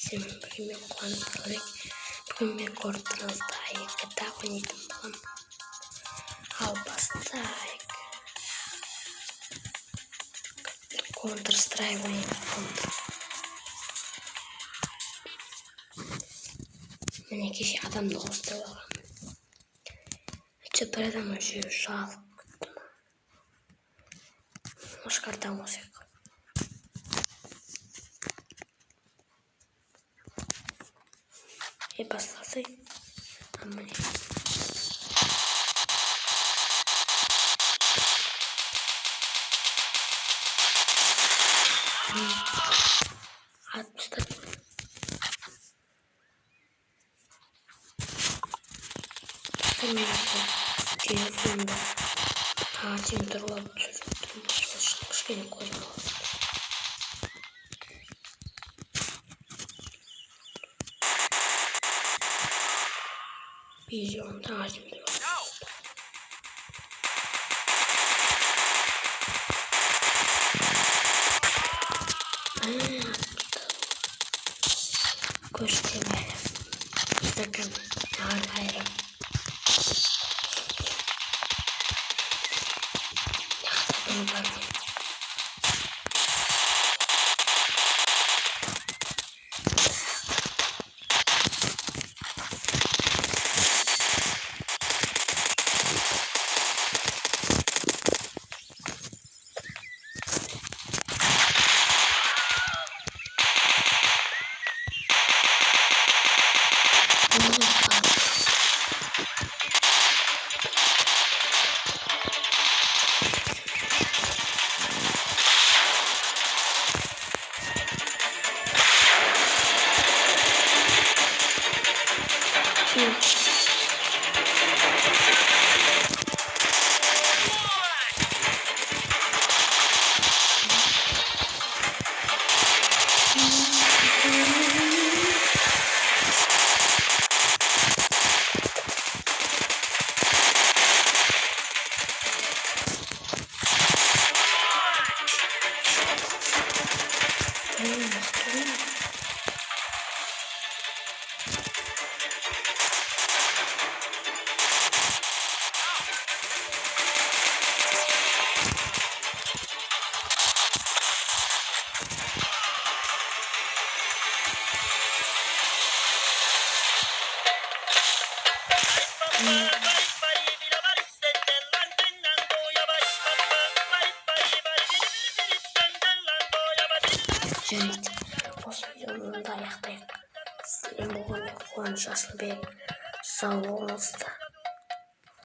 Всем привет, Контролик. Бugün Counter-Strike GTA oynaydım falan. Alpastayık. Counter-Strike oynaydım. Mene kişi adam dostu var. Теперь там еще жалко. Может, карта музыка. И послушай. А мне. Отпустить. Телефонда. Температура не козла. Идем дальше. Кошки варят. Стакан. Арайра. Gente, осы видеоны аяқтайық. Сіздермен болғанда қуаныш асылбек. Сау болыңыздар.